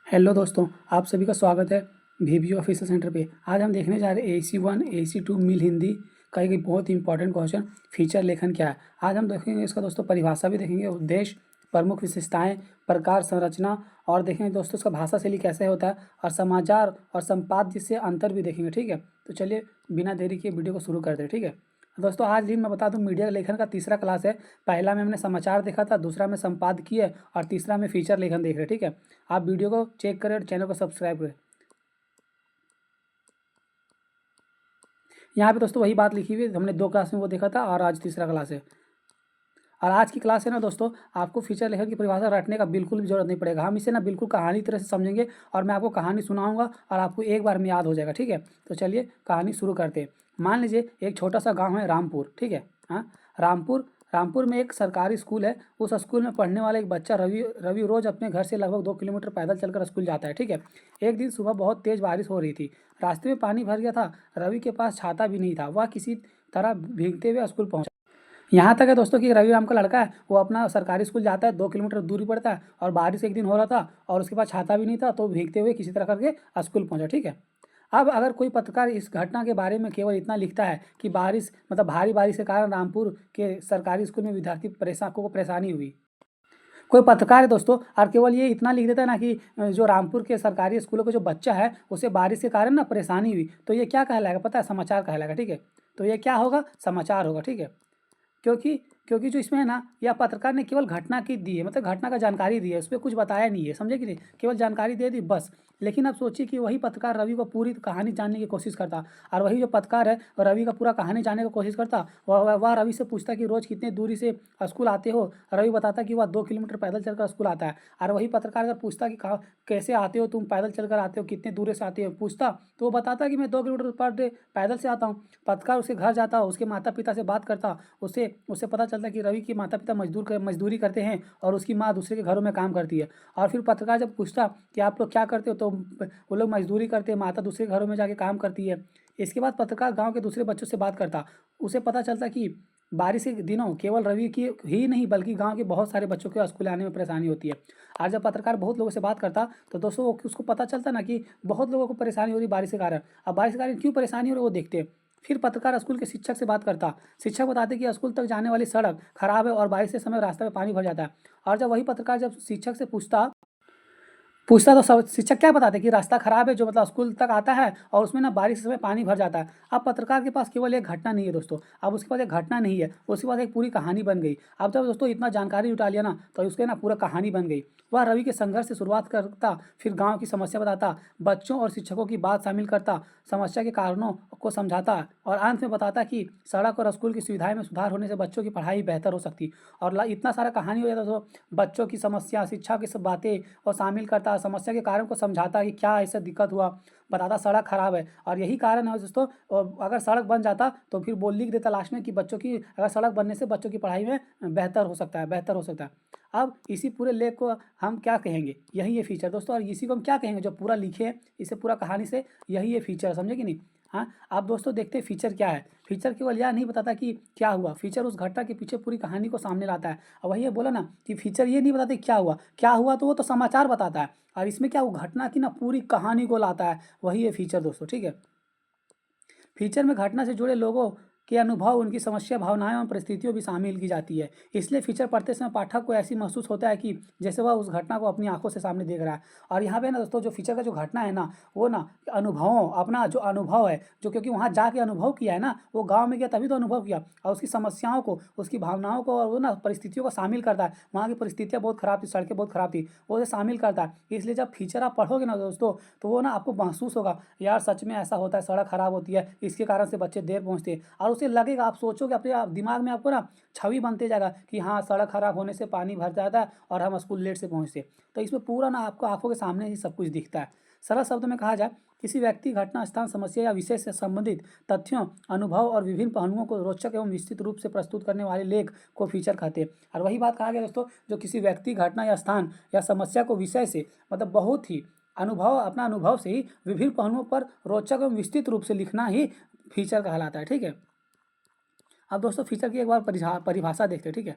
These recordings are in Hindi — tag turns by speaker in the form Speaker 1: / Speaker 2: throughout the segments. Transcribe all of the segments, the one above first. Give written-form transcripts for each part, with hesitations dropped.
Speaker 1: हेलो दोस्तों, आप सभी का स्वागत है वीवीओ ऑफिसर सेंटर पे। आज हम देखने जा रहे हैं AC1 AC2 मिल हिंदी का एक बहुत इंपॉर्टेंट क्वेश्चन, फीचर लेखन क्या है। आज हम देखेंगे इसका दोस्तों परिभाषा भी देखेंगे, उद्देश्य, प्रमुख विशेषताएं, प्रकार, संरचना और देखेंगे दोस्तों इसका भाषा शैली कैसे होता है और समाचार और संपाद्य से अंतर भी देखेंगे। ठीक है, तो चलिए बिना देरी के वीडियो को शुरू करते हैं। ठीक है दोस्तों, आज दिन मैं बता दूं मीडिया लेखन का तीसरा क्लास है। पहला में हमने समाचार देखा था, दूसरा में संपादकीय और तीसरा में फीचर लेखन देख रहे हैं। ठीक है, आप वीडियो को चेक करें और चैनल को सब्सक्राइब करें। यहाँ पे दोस्तों वही बात लिखी हुई है, हमने 2 क्लास में वो देखा था और आज तीसरा क्लास है। और आज की क्लास है ना दोस्तों, आपको फीचर लेखन की परिभाषा रटने का बिल्कुल भी जरूरत नहीं पड़ेगा। हम इसे ना बिल्कुल कहानी तरह से समझेंगे और मैं आपको कहानी सुनाऊंगा और आपको एक बार में याद हो जाएगा। ठीक है, तो चलिए कहानी शुरू करते हैं। मान लीजिए एक छोटा सा गाँव है रामपुर। ठीक है, हाँ, रामपुर रामपुर में एक सरकारी स्कूल है। उस स्कूल में पढ़ने वाला एक बच्चा रवि रवि रोज अपने घर से लगभग 2 किलोमीटर पैदल चलकर स्कूल जाता है। ठीक है, एक दिन सुबह बहुत तेज बारिश हो रही थी। रास्ते में पानी भर गया था। रवि के पास छाता भी नहीं था। वह किसी तरह भीगते हुए स्कूल पहुंचा। यहाँ तक है दोस्तों कि रवि नाम का लड़का है, वो अपना सरकारी स्कूल जाता है, 2 किलोमीटर दूरी पड़ता है और बारिश एक दिन हो रहा था और उसके पास छाता भी नहीं था, तो भीगते हुए किसी तरह करके स्कूल पहुंचा। ठीक है, अब अगर कोई पत्रकार इस घटना के बारे में केवल इतना लिखता है कि बारिश मतलब भारी बारिश के कारण रामपुर के सरकारी स्कूल में विद्यार्थी को परेशानी हुई। कोई पत्रकार है दोस्तों और केवल ये इतना लिख देता है ना कि जो रामपुर के सरकारी स्कूलों का जो बच्चा है उसे बारिश के कारण ना परेशानी हुई, तो ये क्या कहलाएगा पता है? समाचार कहलाएगा। ठीक है, तो ये क्या होगा? समाचार होगा। ठीक है, क्योंकि क्योंकि जो इसमें है ना, यह पत्रकार ने केवल घटना की दी है, मतलब घटना का जानकारी दी है, उस पर कुछ बताया नहीं है, समझे कि नहीं? केवल जानकारी दे दी बस। लेकिन अब सोचिए कि वही पत्रकार रवि को पूरी कहानी जानने की कोशिश करता और वही जो पत्रकार है रवि का पूरा कहानी जानने की कोशिश करता। वह रवि से पूछता कि रोज कितने दूरी से स्कूल आते हो। रवि बताता कि वह 2 किलोमीटर पैदल चलकर स्कूल आता है। और वही पत्रकार अगर पूछता कि कहाँ कैसे आते हो, तुम पैदल चलकर आते हो, कितने दूर से आते हो, पूछता तो वो बताता कि मैं 2 किलोमीटर पर डे पैदल से आता हूँ। पत्रकार उसके घर जाता, उसके माता पिता से बात करता। उससे उससे पता चलता कि रवि के माता पिता मजदूरी करते हैं और उसकी माँ दूसरे के घरों में काम करती है। और फिर पत्रकार जब पूछता कि आप लोग क्या करते हो, तो वो लोग मजदूरी करते हैं, माता दूसरे घरों में जाके काम करती है। इसके बाद पत्रकार गांव के दूसरे बच्चों से बात करता। उसे पता चलता कि बारिश के दिनों केवल रवि की ही नहीं बल्कि गांव के बहुत सारे बच्चों को स्कूल आने में परेशानी होती है। आज जब पत्रकार बहुत लोगों से बात करता तो दोस्तों उसको पता चलता ना कि बहुत लोगों को परेशानी हो रही बारिश के कारण। अब बारिश के कारण क्यों परेशानी हो रही है वो देखते हैं। फिर पत्रकार स्कूल के शिक्षक से बात करता। शिक्षक बताते कि स्कूल तक जाने वाली सड़क खराब है और बारिश के समय रास्ते में पानी भर जाता है। और जब वही पत्रकार जब शिक्षक से पूछता पूछता तो शिक्षक क्या बताते कि रास्ता खराब है जो मतलब स्कूल तक आता है और उसमें ना बारिश के समय पानी भर जाता है। अब पत्रकार के पास केवल एक घटना नहीं है दोस्तों, अब उसके पास एक घटना नहीं है, उसके पास एक पूरी कहानी बन गई। अब जब दोस्तों इतना जानकारी जुटा लिया ना तो उसके ना पूरा कहानी बन गई। वह रवि के संघर्ष से शुरुआत करता, फिर गाँव की समस्या बताता, बच्चों और शिक्षकों की बात शामिल करता, समस्या के कारणों को समझाता और अंत में बताता कि सड़क और स्कूल की सुविधाएं में सुधार होने से बच्चों की पढ़ाई बेहतर हो सकती। और इतना सारा कहानी हो जाता तो बच्चों की समस्या, शिक्षा की सब बातें और शामिल करता, समस्या के कारण को समझाता कि क्या ऐसा दिक्कत हुआ, बताता सड़क खराब है और यही कारण है दोस्तों। और अगर सड़क बन जाता तो फिर बोल लिख देता लास्ट में कि बच्चों की अगर सड़क बनने से बच्चों की पढ़ाई में बेहतर हो सकता है, बेहतर हो सकता है। अब इसी पूरे लेख को हम क्या कहेंगे? यही ये फीचर दोस्तों, और इसी को हम क्या कहेंगे जो पूरा लिखे हैं इसे पूरा कहानी से, यही ये फीचर, समझे कि नहीं? हाँ, आप दोस्तों देखते हैं फीचर क्या है। फीचर केवल यह नहीं बताता कि क्या हुआ, फीचर उस घटना के पीछे पूरी कहानी को सामने लाता है। और वही ये बोला ना कि फीचर ये नहीं बताते क्या हुआ, क्या हुआ तो वो तो समाचार बताता है, और इसमें क्या वो घटना की ना पूरी कहानी को लाता है, वही ये फीचर दोस्तों। ठीक है, फीचर में घटना से जुड़े लोगों के अनुभव, उनकी समस्या, भावनाएं और परिस्थितियों भी शामिल की जाती है। इसलिए फीचर पढ़ते समय पाठक को ऐसी महसूस होता है कि जैसे वह उस घटना को अपनी आंखों से सामने देख रहा है। और यहाँ पे ना दोस्तों जो फीचर का जो घटना है ना वो ना अनुभवों, अपना जो अनुभव है जो, क्योंकि वहाँ जाके अनुभव किया है ना, वो गाँव में गया तभी तो अनुभव किया, और उसकी समस्याओं को, उसकी भावनाओं को और वो ना परिस्थितियों को शामिल करता है। वहाँ की परिस्थितियाँ बहुत खराब थी, सड़कें बहुत खराब थी, वो उसे शामिल करता है। इसलिए जब फीचर आप पढ़ोगे ना दोस्तों तो वो ना आपको महसूस होगा यार सच में ऐसा होता है, सड़क खराब होती है, इसके कारण से बच्चे देर पहुँचते हैं। और उसे लगेगा, आप सोचोगे अपने आप दिमाग में आपको ना छवि बनते जाएगा कि हाँ सड़क खराब होने से पानी भर जाता है और हम स्कूल लेट से पहुँचते हैं। तो इसमें पूरा ना आपको आंखों के सामने ही सब कुछ दिखता है। सरल शब्द में कहा जाए, किसी व्यक्ति, घटना, स्थान, समस्या या विषय से संबंधित तथ्यों, अनुभव और विभिन्न पहलुओं को रोचक एवं विस्तृत रूप से प्रस्तुत करने वाले लेख को फीचर कहते हैं। और वही बात कहा गया दोस्तों, जो किसी व्यक्ति, घटना या स्थान या समस्या को विषय से मतलब बहुत ही अनुभव, अपना अनुभव से ही विभिन्न पहलुओं पर रोचक एवं विस्तृत रूप से लिखना ही फीचर कहलाता है। ठीक है, अब दोस्तों फीचर की एक बार परिभाषा देखते हैं। ठीक है,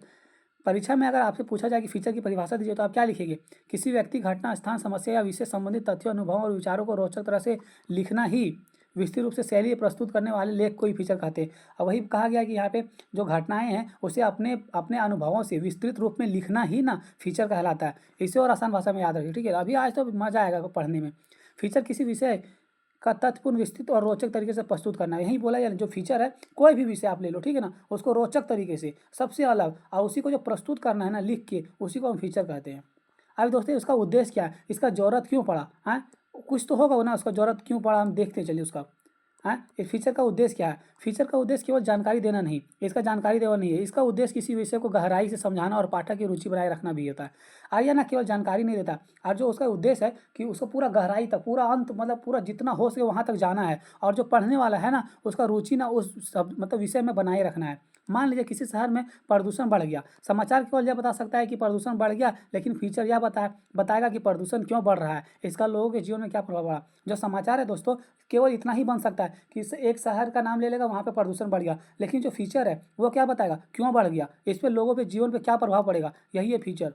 Speaker 1: परीक्षा में अगर आपसे पूछा जाए कि फीचर की परिभाषा दीजिए तो आप क्या लिखेंगे? किसी व्यक्ति, घटना, स्थान, समस्या या विषय संबंधित तथ्यों, अनुभवों और विचारों को रोचक तरह से लिखना ही विस्तृत रूप से शैली प्रस्तुत करने वाले लेख को ही फीचर कहते हैं। और वही कहा गया कि यहाँ पे जो घटनाएं हैं उसे अपने अपने अनुभवों से विस्तृत रूप में लिखना ही ना फीचर कहलाता है। इसे और आसान भाषा में याद रखिए, ठीक है। अभी आज तो मजा आएगा पढ़ने में। फीचर किसी विषय का तथ्यपूर्ण, विस्तृत और रोचक तरीके से प्रस्तुत करना है। यही बोला, यानी जो फीचर है कोई भी विषय आप ले लो, ठीक है ना, उसको रोचक तरीके से सबसे अलग और उसी को जो प्रस्तुत करना है ना लिख के, उसी को हम फीचर कहते हैं। अब दोस्तों इसका उद्देश्य क्या है, इसका जरूरत क्यों पड़ा है, कुछ तो होगा ना उसका जरूरत क्यों पड़ा, हम देखते चलिए उसका। हाँ, इस फीचर का उद्देश्य क्या है? फीचर का उद्देश्य केवल जानकारी देना नहीं, इसका जानकारी देना नहीं है, इसका उद्देश्य किसी विषय को गहराई से समझाना और पाठक की रुचि बनाए रखना भी होता है। आइए ना, केवल जानकारी नहीं देता, और जो उसका उद्देश्य है कि उसको पूरा गहराई तक, पूरा अंत, मतलब पूरा जितना हो सके वहाँ तक जाना है, और जो पढ़ने वाला है ना उसका रुचि ना उस सब मतलब विषय में बनाए रखना है। मान लीजिए किसी शहर में प्रदूषण बढ़ गया, समाचार केवल यह बता सकता है कि प्रदूषण बढ़ गया, लेकिन फीचर यह बताएगा कि प्रदूषण क्यों बढ़ रहा है, इसका लोगों के जीवन में क्या प्रभाव पड़ा। जो समाचार है दोस्तों केवल इतना ही बन सकता है कि एक शहर का नाम ले लेगा, वहाँ पे प्रदूषण बढ़ गया, लेकिन जो फीचर है वो क्या बताएगा, क्यों बढ़ गया, इस पर लोगों पे जीवन पे क्या प्रभाव पड़ेगा, यही है फीचर।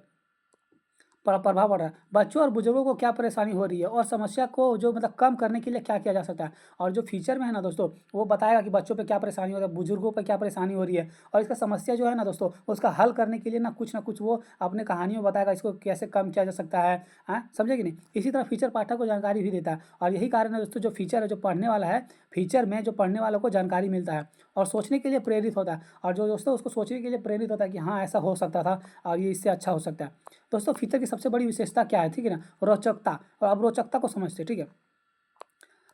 Speaker 1: प्रभाव पड़ रहा है, बच्चों और बुजुर्गों को क्या परेशानी हो रही है, और समस्या को जो मतलब कम करने के लिए क्या किया जा सकता है। और जो फीचर में है ना दोस्तों, वो बताएगा कि बच्चों पे क्या परेशानी हो रही है, बुजुर्गों पे क्या परेशानी हो रही है, और इसका समस्या जो है ना दोस्तों उसका हल करने के लिए ना कुछ वो अपने कहानियों में बताएगा, इसको कैसे कम किया जा सकता है। हाँ, समझे कि नहीं। इसी तरह फीचर पाठक को जानकारी भी देता है, और यही कारण है दोस्तों जो फीचर है, जो पढ़ने वाला है, फीचर में जो पढ़ने वालों को जानकारी मिलता है और सोचने के लिए प्रेरित होता है, और जो दोस्तों उसको सोचने के लिए प्रेरित होता है कि हाँ ऐसा हो सकता था और ये इससे अच्छा हो सकता है। दोस्तों फीचर की सबसे बड़ी विशेषता क्या है, ठीक है ना, रोचकता। और अब रोचकता को समझते हैं, ठीक है।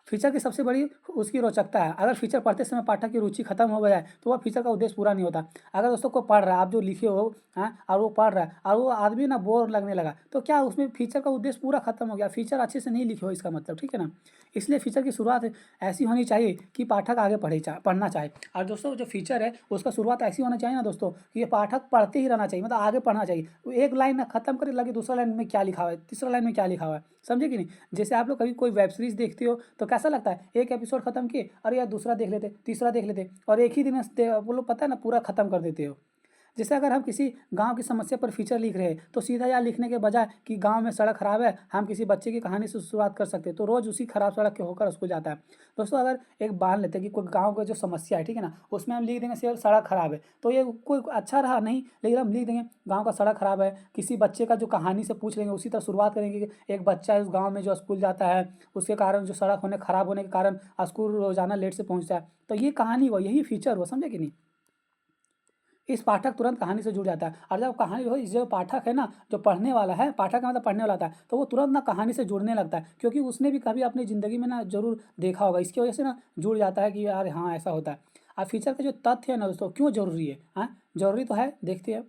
Speaker 1: फीचर की सबसे बड़ी उसकी रोचकता है। अगर फीचर पढ़ते समय पाठक की रुचि खत्म हो जाए तो वह फीचर का उद्देश्य पूरा नहीं होता। अगर दोस्तों को पढ़ रहा है, आप जो लिखे हो हाँ, और वो पढ़ रहा है और वो आदमी ना बोर लगने लगा, तो क्या उसमें फीचर का उद्देश्य पूरा खत्म हो गया, फीचर अच्छे से नहीं लिखे हो इसका मतलब, ठीक है ना। इसलिए फीचर की शुरुआत ऐसी होनी चाहिए कि पाठक आगे पढ़ना चाहे। और दोस्तों जो फीचर है उसका शुरुआत ऐसी होना चाहिए ना दोस्तों कि ये पाठक पढ़ते ही रहना चाहिए, मतलब आगे पढ़ना चाहिए। वो एक लाइन ना खत्म करे लगे दूसरा लाइन में क्या लिखा हुआ है, तीसरा लाइन में क्या लिखा हुआ है, समझे कि नहीं। जैसे आप लोग कभी कोई वेब सीरीज देखते हो तो कैसा लगता है, एक एपिसोड खत्म किए, अरे यार दूसरा देख लेते, तीसरा देख लेते, और एक ही दिन में वो लोग पता है ना पूरा खत्म कर देते हो। जैसे अगर हम किसी गांव की समस्या पर फीचर लिख रहे हैं तो सीधा यहाँ लिखने के बजाय कि गांव में सड़क खराब है, हम किसी बच्चे की कहानी से शुरुआत कर सकते हैं, तो रोज उसी खराब सड़क के होकर स्कूल जाता है। दोस्तों अगर एक मान लेते हैं कि कोई गांव का जो समस्या है, ठीक है ना, उसमें हम लिख देंगे सिर्फ सड़क खराब है, तो ये कोई अच्छा रहा नहीं, लेकिन हम लिख देंगे गाँव का सड़क खराब है, किसी बच्चे का जो कहानी से पूछ लेंगे, उसी तरह शुरुआत करेंगे कि एक बच्चा है उस गाँव में जो स्कूल जाता है, उसके कारण जो सड़क खराब होने के कारण स्कूल रोजाना लेट से पहुँचता है, तो ये कहानी हुआ, यही फीचर हुआ, समझे कि नहीं। इस पाठक तुरंत कहानी से जुड़ जाता है, और जब कहानी हो, जो पाठक है ना, जो पढ़ने वाला है, पाठक का मतलब पढ़ने वाला था, तो वो तुरंत ना कहानी से जुड़ने लगता है, क्योंकि उसने भी कभी अपनी ज़िंदगी में ना जरूर देखा होगा, इसकी वजह से ना जुड़ जाता है कि यार हाँ ऐसा होता है। अब फीचर के जो तथ्य है ना दोस्तों क्यों जरूरी है, हाँ जरूरी तो है, देखते हैं।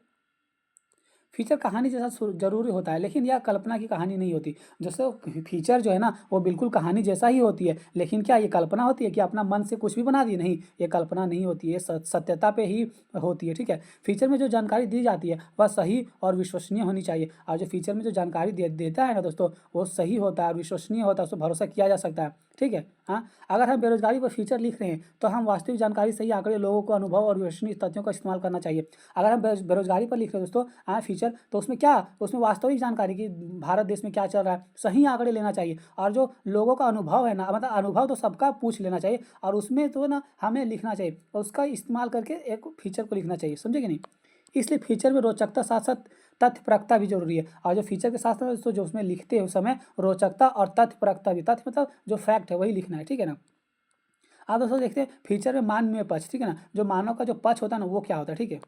Speaker 1: फीचर कहानी जैसा जरूरी होता है, लेकिन यह कल्पना की कहानी नहीं होती। जैसे फीचर जो है ना वो बिल्कुल कहानी जैसा ही होती है, लेकिन क्या ये कल्पना होती है कि अपना मन से कुछ भी बना दिए, नहीं, ये कल्पना नहीं होती है, सत्यता पे ही होती है, ठीक है। फीचर में जो जानकारी दी जाती है वह सही और विश्वसनीय होनी चाहिए, और जो फीचर में जो जानकारी देता है ना दोस्तों वो सही होता है और विश्वसनीय होता है, उस पर भरोसा किया जा सकता है, ठीक है। हाँ, अगर हम बेरोजगारी पर फीचर लिख रहे हैं तो हम वास्तविक जानकारी, सही आंकड़े, लोगों को अनुभव और विश्वसनीय तथ्यों का इस्तेमाल करना चाहिए। अगर हम बेरोजगारी पर लिख रहे हैं दोस्तों हाँ फीचर, तो उसमें क्या, उसमें वास्तविक जानकारी कि भारत देश में क्या चल रहा है, सही आंकड़े लेना चाहिए, और जो लोगों का अनुभव है ना, मतलब अनुभव तो सबका पूछ लेना चाहिए, और उसमें तो ना हमें लिखना चाहिए, और उसका इस्तेमाल करके एक फीचर को लिखना चाहिए, समझे कि नहीं। इसलिए फीचर में रोचकता साथ साथ तथ्यपरकता भी जरूरी है, और जो फीचर के साथ साथ दोस्तों जो उसमें लिखते हैं उस समय रोचकता और तथ्यपरकता भी, तथ्य मतलब जो फैक्ट है वही लिखना है, ठीक है ना। आप दोस्तों देखते हैं फीचर में मानवीय पक्ष, ठीक है ना, जो मानव का जो पक्ष होता है ना वो क्या होता है, ठीक है।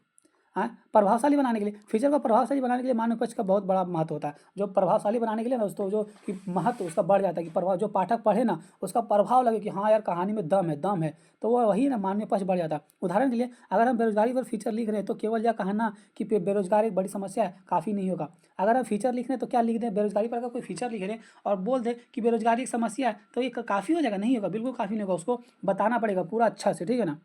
Speaker 1: हाँ, प्रभावशाली बनाने के लिए, फीचर को प्रभावशाली बनाने के लिए मानव पक्ष का बहुत बड़ा महत्व होता है। जो प्रभावशाली बनाने के लिए ना दोस्तों जो कि महत्व उसका बढ़ जाता है, कि प्रभाव, जो पाठक पढ़े ना उसका प्रभाव लगे कि हाँ यार कहानी में दम है, दम है, तो वो वही ना मानवीय पक्ष बढ़ जाता है। उदाहरण के लिए अगर हम बेरोजगारी पर फीचर लिख रहे हैं तो केवल यह कहना कि बेरोजगारी एक बड़ी समस्या है काफ़ी नहीं होगा। अगर हम फीचर लिख रहे हैं तो क्या लिख दें, बेरोजगारी पर अगर कोई फीचर लिख रहे हैं और बोल दें कि बेरोजगारी एक समस्या है, तो ये काफ़ी हो जाएगा, नहीं होगा, बिल्कुल काफ़ी नहीं होगा, उसको बताना पड़ेगा पूरा अच्छा से, ठीक है ना।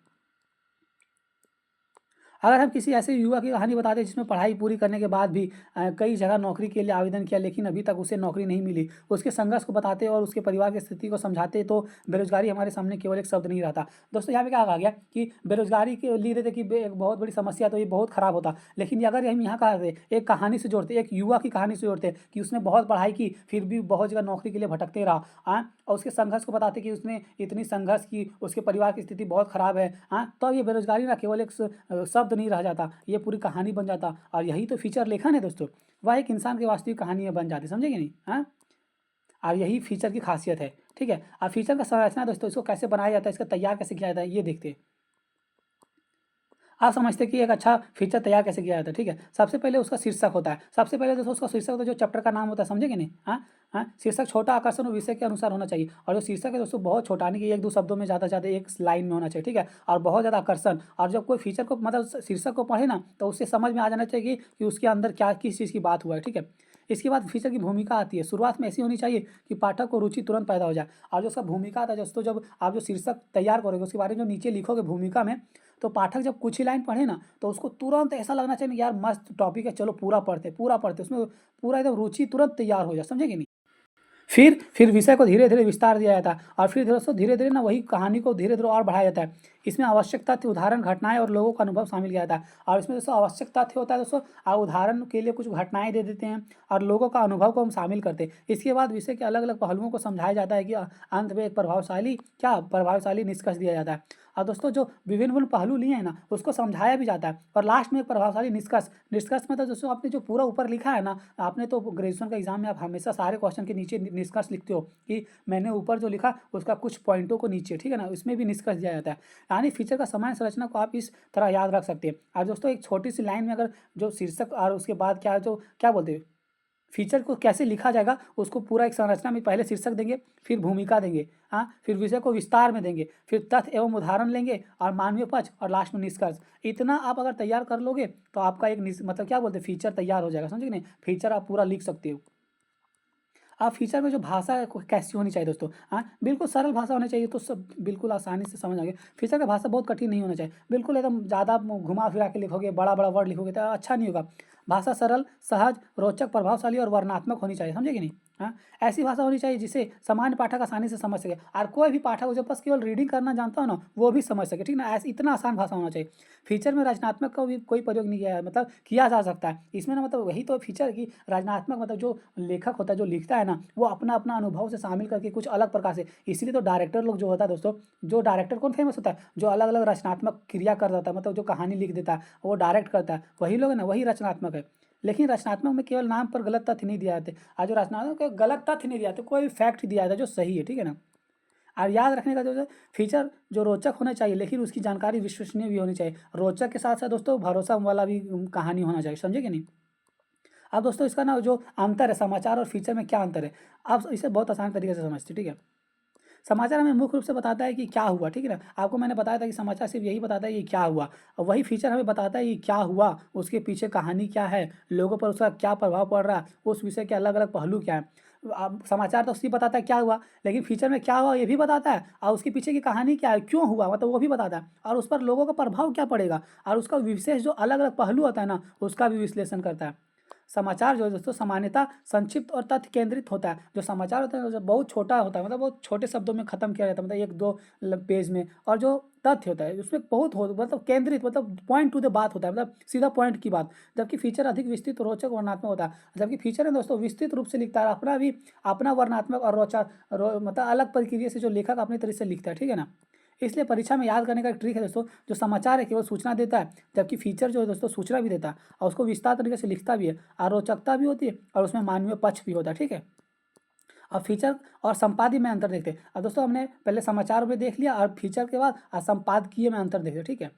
Speaker 1: अगर हम किसी ऐसे युवा की कहानी बताते हैं जिसमें पढ़ाई पूरी करने के बाद भी कई जगह नौकरी के लिए आवेदन किया लेकिन अभी तक उसे नौकरी नहीं मिली, उसके संघर्ष को बताते और उसके परिवार की स्थिति को समझाते, तो बेरोजगारी हमारे सामने केवल एक शब्द नहीं रहता। दोस्तों यहाँ पे क्या कहा गया कि बेरोजगारी के लिए देते कि एक बहुत बड़ी समस्या, तो ये बहुत खराब होता, लेकिन अगर हम यहाँ कहा एक कहानी से जोड़ते, एक युवा की कहानी से जोड़ते कि उसने बहुत पढ़ाई की फिर भी बहुत जगह नौकरी के लिए भटकते रहा, और उसके संघर्ष को बताते कि उसने इतनी संघर्ष की, उसके परिवार की स्थिति बहुत खराब है, तो ये बेरोजगारी ना केवल एक शब्द नहीं रह जाता, ये पूरी कहानी बन जाता। और यही तो फीचर लेखन है दोस्तों, वह एक इंसान की वास्तविक कहानी में बन जाती, समझे कि नहीं? हाँ, और यही फीचर की खासियत है। ठीक है, अब फीचर का संरचना दोस्तों, इसको कैसे बनाया जाता है, इसका तैयार कैसे किया जाता है, ये देखते हैं। आप समझते हैं कि एक अच्छा फीचर तैयार कैसे किया जाता है। ठीक है, सबसे पहले उसका शीर्षक होता है, सबसे पहले दोस्तों उसका शीर्षक होता है, जो चैप्टर का नाम होता है, समझे कि नहीं? हाँ हाँ, शीर्षक छोटा, आकर्षण और विषय के अनुसार होना चाहिए। और जो शीर्षक है दोस्तों बहुत छोटा, नहीं कि एक दो शब्दों में ज़्यादा ज़्यादा एक लाइन में होना चाहिए। ठीक है, और बहुत ज़्यादा आकर्षण, और जब कोई फीचर को मतलब शीर्षक को पढ़े ना, तो उससे समझ में आ जाना चाहिए कि उसके अंदर क्या किस चीज़ की बात हुआ है। ठीक है, इसके बाद फीचर की भूमिका आती है, शुरुआत में ऐसी होनी चाहिए कि पाठक को रुचि तुरंत पैदा हो जाए। और जो उसका भूमिका आता है दोस्तों, जब आप जो शीर्षक तैयार करोगे उसके बारे में जो नीचे लिखोगे भूमिका में, तो पाठक जब कुछ ही लाइन पढ़े ना, तो उसको तुरंत ऐसा लगना चाहिए यार मस्त टॉपिक है, चलो पूरा पढ़ते, उसमें पूरा एकदम रुचि तुरंत तैयार हो जाए, समझे कि नहीं? फिर विषय को धीरे धीरे विस्तार दिया जाता है, और फिर दोस्तों धीरे धीरे ना वही कहानी को धीरे धीरे और बढ़ाया जाता है। इसमें आवश्यक तथ्य, उदाहरण, घटनाएं और लोगों का अनुभव शामिल किया जाता है। और इसमें दोस्तों आवश्यक तथ्य होता है दोस्तों, आप उदाहरण के लिए कुछ घटनाएं दे देते हैं, और लोगों का अनुभव को हम शामिल करते हैं। इसके बाद विषय के अलग अलग पहलुओं को समझाया जाता है कि अंत में एक प्रभावशाली निष्कर्ष दिया जाता है। और दोस्तों जो विभिन्न विभिन्न पहलू लिए हैं ना, उसको समझाया भी जाता है, और लास्ट में एक प्रभावशाली निष्कर्ष मतलब दोस्तों आपने जो पूरा ऊपर लिखा है ना, आपने तो ग्रेजुएशन का एग्जाम में आप हमेशा सारे क्वेश्चन के नीचे निष्कर्ष लिखते हो कि मैंने ऊपर जो लिखा उसका कुछ पॉइंटों को नीचे, ठीक है ना, इसमें भी निष्कर्ष दिया जाता है। यानी फीचर का सामान्य संरचना को आप इस तरह याद रख सकते हैं। और दोस्तों एक छोटी सी लाइन में अगर जो शीर्षक और उसके बाद क्या है, जो क्या बोलते हैं फीचर को कैसे लिखा जाएगा, उसको पूरा एक संरचना में पहले शीर्षक देंगे, फिर भूमिका देंगे, हाँ, फिर विषय को विस्तार में देंगे, फिर तथ्य एवं उदाहरण लेंगे, और मानवीय पक्ष, और लास्ट में निष्कर्ष। इतना आप अगर तैयार कर लोगे तो आपका एक मतलब क्या बोलते हैं फीचर तैयार हो जाएगा, समझे कि नहीं? फीचर आप पूरा लिख सकते हो। अब फीचर में जो भाषा है कैसी होनी चाहिए दोस्तों? हाँ, बिल्कुल सरल भाषा होनी चाहिए, तो सब बिल्कुल आसानी से समझ आ गया। फीचर का भाषा बहुत कठिन नहीं होना चाहिए, बिल्कुल एकदम ज़्यादा घुमा फिरा के लिखोगे, बड़ा बड़ा वर्ड लिखोगे तो अच्छा नहीं होगा। भाषा सरल, सहज, रोचक, प्रभावशाली और वर्णनात्मक होनी चाहिए, समझे कि नहीं? हाँ, ऐसी भाषा होनी चाहिए जिसे सामान्य पाठक आसानी से समझ सके, और कोई भी पाठक जो बस केवल रीडिंग करना जानता हो ना, वो भी समझ सके, ठीक ना? ऐसे इतना आसान भाषा होना चाहिए। फीचर में रचनात्मक का भी कोई प्रयोग नहीं किया है, मतलब किया जा सकता है इसमें ना, मतलब वही तो फीचर की रचनात्मक, मतलब जो लेखक होता है जो लिखता है ना, वो अपना अपना अनुभव से शामिल करके कुछ अलग प्रकार से, इसीलिए तो डायरेक्टर लोग जो होता है दोस्तों, जो डायरेक्टर कौन फेमस होता है, जो अलग अलग रचनात्मक क्रिया कर देता है, मतलब जो कहानी लिख देता है, वो डायरेक्ट करता है, वही लोग है ना, वही रचनात्मक है। लेकिन रचनात्मक में केवल नाम पर गलत तथ्य नहीं दिया जाते, आज जो रचनात्मक गलत तथ्य नहीं दिया जाते, कोई भी फैक्ट दिया जाता है जो सही है, ठीक है ना? और याद रखने का जो है फीचर जो रोचक होना चाहिए, लेकिन उसकी जानकारी विश्वसनीय भी होनी चाहिए। रोचक के साथ साथ दोस्तों भरोसा वाला भी कहानी होना चाहिए, समझे कि नहीं? अब दोस्तों इसका ना जो अंतर है समाचार और फीचर में, क्या अंतर है, आप इसे बहुत आसान तरीके से समझते, ठीक है? समाचार हमें मुख्य रूप से बताता है कि क्या हुआ, ठीक है ना? आपको मैंने बताया था कि समाचार सिर्फ यही बताता है कि क्या हुआ, और वही फीचर हमें बताता है कि क्या हुआ, उसके पीछे कहानी क्या है, लोगों पर उसका क्या प्रभाव पड़ रहा है, उस विषय के अलग अलग पहलू क्या हैं। अब समाचार तो सिर्फ बताता है क्या हुआ, लेकिन फीचर में क्या हुआ ये भी बताता है, और उसके पीछे की कहानी क्या है, क्यों हुआ, मतलब वो भी बताता है, और उस पर लोगों का प्रभाव क्या पड़ेगा, और उसका विशेष जो अलग अलग पहलू होता है ना, उसका भी विश्लेषण करता है। समाचार जो है दोस्तों सामान्यतः संक्षिप्त और तथ्य केंद्रित होता है। जो समाचार होता है जो बहुत छोटा होता है, मतलब बहुत छोटे शब्दों में खत्म किया जाता है, मतलब एक दो पेज में। और जो तथ्य होता है उसमें बहुत हो मतलब केंद्रित, मतलब पॉइंट टू द बात होता है, मतलब सीधा पॉइंट की बात। जबकि फीचर अधिक विस्तृत, रोचक, वर्णनात्मक होता है। जबकि फीचर है दोस्तों विस्तृत रूप से लिखता है, अपना भी अपना वर्णनात्मक और रोचक मतलब अलग प्रक्रिया से जो लेखक अपने तरीके से लिखता है, ठीक है ना? इसलिए परीक्षा में याद करने का एक ट्रिक है दोस्तों, जो समाचार है केवल सूचना देता है, जबकि फीचर जो है दोस्तों सूचना भी देता है, और उसको विस्तार तरीके से लिखता भी है, और रोचकता भी होती है, और उसमें मानवीय पक्ष भी होता है, ठीक है? अब फीचर और संपादकीय में अंतर देखते हैं। अब दोस्तों हमने पहले समाचार में देख लिया, और फीचर के बाद संपादकीय में अंतर देखते हैं, ठीक है?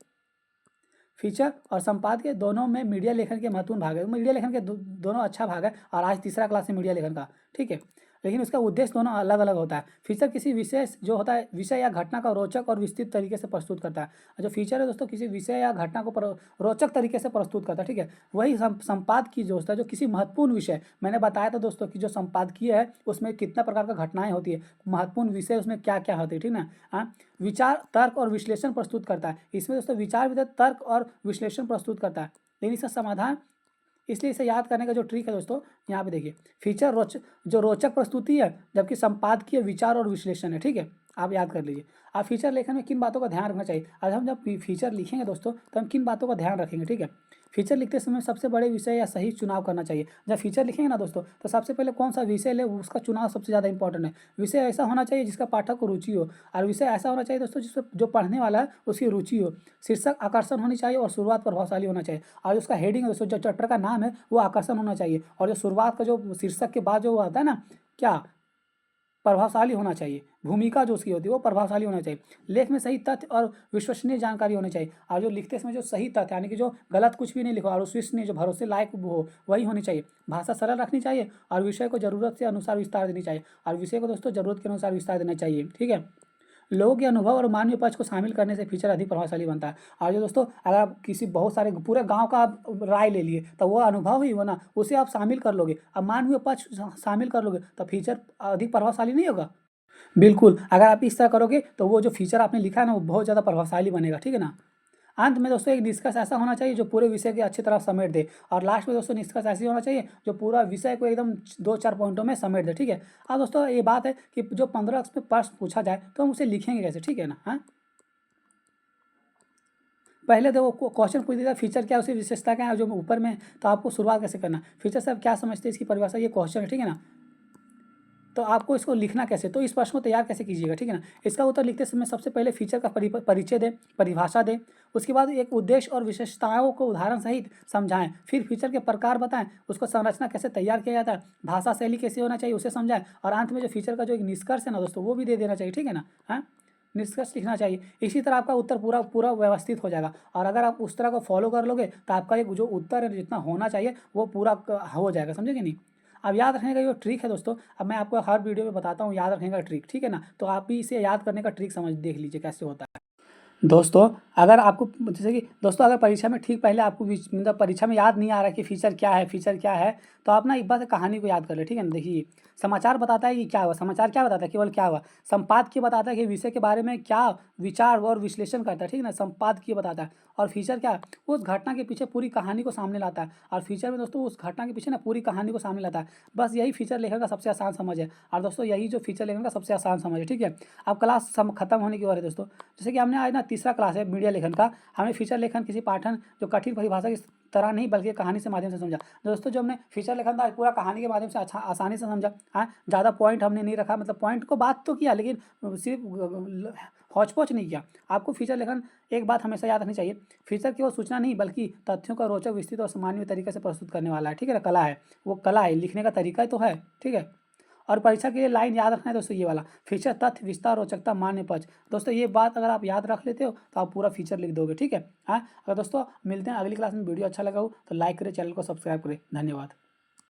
Speaker 1: फीचर और संपादकीय दोनों में मीडिया लेखन के महत्वपूर्ण भाग है। मीडिया लेखन के दोनों अच्छा भाग है, और आज तीसरा क्लास है मीडिया लेखन का, ठीक है? लेकिन उसका उद्देश्य दोनों अलग अलग होता है। फीचर किसी विशेष जो होता है विषय या घटना का रोचक और विस्तृत तरीके से प्रस्तुत करता है। जो फीचर है दोस्तों किसी विषय या घटना को रोचक तरीके से प्रस्तुत करता है, ठीक है। वही संपादकीय जो होता है जो किसी महत्वपूर्ण विषय, मैंने बताया था दोस्तों कि जो संपादकीय है उसमें कितना प्रकार का घटनाएं होती है, महत्वपूर्ण विषय उसमें क्या क्या होती है, ठीक ना। हाँ, विचार तर्क और विश्लेषण प्रस्तुत करता है। इसमें दोस्तों विचार भी तर्क और विश्लेषण प्रस्तुत करता है, लेकिन इसका समाधान, इसलिए इसे याद करने का जो ट्रिक है दोस्तों, यहाँ पे देखिए, फीचर जो रोचक प्रस्तुति है, जबकि संपादकीय विचार और विश्लेषण है, ठीक है। आप याद कर लीजिए। आप फीचर लेखन में किन बातों का ध्यान रखना चाहिए। आज हम जब फीचर लिखेंगे दोस्तों तो हम किन बातों का ध्यान रखेंगे, ठीक है। फीचर लिखते समय सबसे बड़े विषय या सही चुनाव करना चाहिए। जब फीचर लिखेंगे ना दोस्तों तो सबसे पहले कौन सा विषय ले उसका चुनाव सबसे ज़्यादा इंपॉर्टेंट है। विषय ऐसा होना चाहिए जिसका पाठक को रुचि हो, और विषय ऐसा होना चाहिए दोस्तों जिसमें जो पढ़ने वाला है उसकी रुचि हो। शीर्षक आकर्षण होनी चाहिए और शुरुआत प्रभावशाली होना चाहिए, और उसका हेडिंग है दोस्तों, जो चैप्टर का नाम है वो आकर्षण होना चाहिए, और जो शुरुआत का जो शीर्षक के बाद जो आता है ना, क्या, प्रभावशाली होना चाहिए। भूमिका जो उसकी होती है वो प्रभावशाली होना चाहिए। लेख में सही तथ्य और विश्वसनीय जानकारी होनी चाहिए, और जो लिखते समय जो सही तथ्य यानी कि जो गलत कुछ भी नहीं लिखो, और विश्वसनीय जो भरोसे लायक हो वही होनी चाहिए। भाषा सरल रखनी चाहिए, और विषय को जरूरत के अनुसार विस्तार देनी चाहिए, और विषय को दोस्तों जरूरत के अनुसार विस्तार देना चाहिए, ठीक है। लोगों के अनुभव और मानवीय पक्ष को शामिल करने से फीचर अधिक प्रभावशाली बनता है। और जो दोस्तों अगर आप किसी बहुत सारे पूरे गांव का आप राय ले लिए तो वो अनुभव ही हो ना, उसे आप शामिल कर लोगे, अब मानवीय पक्ष शामिल कर लोगे तो फीचर अधिक प्रभावशाली नहीं होगा। बिल्कुल, अगर आप इस तरह करोगे तो वो जो फीचर आपने लिखा है ना वो बहुत ज़्यादा प्रभावशाली बनेगा, ठीक है ना। अंत में दोस्तों एक निष्कर्ष ऐसा होना चाहिए जो पूरे विषय की अच्छी तरह समेट दे, और लास्ट में दोस्तों निष्कर्ष ऐसी होना चाहिए जो पूरा विषय को एकदम 2-4 पॉइंटों में समेट दे, ठीक है। अब दोस्तों ये बात है कि जो 15 में प्रश्न पूछा जाए तो हम उसे लिखेंगे कैसे, ठीक है ना। हाँ, पहले तो वो क्वेश्चन पूछ देगा फीचर क्या है, उसकी विशेषता क्या है, जो ऊपर में, तो आपको शुरुआत कैसे करना, फीचर से आप क्या समझते हैं इसकी परिभाषा, ये क्वेश्चन है, ठीक है ना। तो आपको इसको लिखना कैसे, तो इस प्रश्न को तैयार कैसे कीजिएगा, ठीक है ना। इसका उत्तर लिखते समय सबसे पहले फीचर का परिचय दें, परिभाषा दें, उसके बाद एक उद्देश्य और विशेषताओं को उदाहरण सहित समझाएं, फिर फीचर के प्रकार बताएं, उसको संरचना कैसे तैयार किया जाता है, भाषा शैली कैसे होना चाहिए उसे समझाएं, और अंत में जो फीचर का जो एक निष्कर्ष है ना दोस्तों वो भी दे देना चाहिए, ठीक है ना। हाँ, निष्कर्ष लिखना चाहिए। इसी तरह आपका उत्तर पूरा पूरा व्यवस्थित हो जाएगा, और अगर आप उस तरह को फॉलो कर लोगे तो आपका एक जो उत्तर है जितना होना चाहिए वो पूरा हो जाएगा, समझे कि नहीं। अब याद रखने का जो ट्रिक है दोस्तों, अब मैं आपको हर वीडियो में बताता हूँ याद रखने का ट्रिक, ठीक है ना। तो आप भी इसे याद करने का ट्रिक समझ देख लीजिए कैसे होता है। दोस्तों अगर आपको जैसे कि दोस्तों अगर परीक्षा में ठीक पहले आपको मतलब परीक्षा में याद नहीं आ रहा कि फीचर क्या है, फीचर क्या है, तो आप ना एक बार से कहानी को याद कर ले, ठीक है ना। देखिए समाचार बताता है कि क्या हुआ, समाचार क्या बताता है, केवल क्या हुआ। संपादकीय बताता है कि विषय के बारे में क्या विचार और विश्लेषण करता है, ठीक है ना, संपादकीय बताता है। और फीचर क्या है, उस घटना के पीछे पूरी कहानी को सामने लाता है, और फीचर में दोस्तों उस घटना के पीछे ना पूरी कहानी को सामने लाता है। बस यही फीचर लेखन का सबसे आसान समझ है, और दोस्तों यही जो फीचर लेखन का सबसे आसान समझ है, ठीक है। अब क्लास खत्म होने की ओर है दोस्तों। जैसे कि हमने आज ना तीसरा क्लास है मीडिया लेखन का, हमने फीचर लेखन किसी पाठन जो कठिन परिभाषा की तरह नहीं बल्कि कहानी से माध्यम से समझा। दोस्तों जो हमने फीचर लेखन था पूरा कहानी के माध्यम से अच्छा आसानी से समझा। हाँ, ज़्यादा पॉइंट हमने नहीं रखा, मतलब पॉइंट को बात तो किया लेकिन सिर्फ हौच पौच नहीं किया। आपको फीचर लेखन एक बात हमेशा याद रखनी चाहिए, फीचर केवल सूचना नहीं बल्कि तथ्यों का रोचक, विस्तृत और सामान्य तरीके से प्रस्तुत करने वाला है, ठीक है ना। कला है, वो कला है, लिखने का तरीका तो है, ठीक है। और परीक्षा के लिए लाइन याद रखना है दोस्तों ये वाला, फीचर तथ्य विस्तार रोचकता मान्य पक्ष। दोस्तों ये बात अगर आप याद रख लेते हो तो आप पूरा फीचर लिख दोगे, ठीक है। हाँ, अगर दोस्तों मिलते हैं अगली क्लास में, वीडियो अच्छा लगा हो तो लाइक करें, चैनल को सब्सक्राइब करें, धन्यवाद।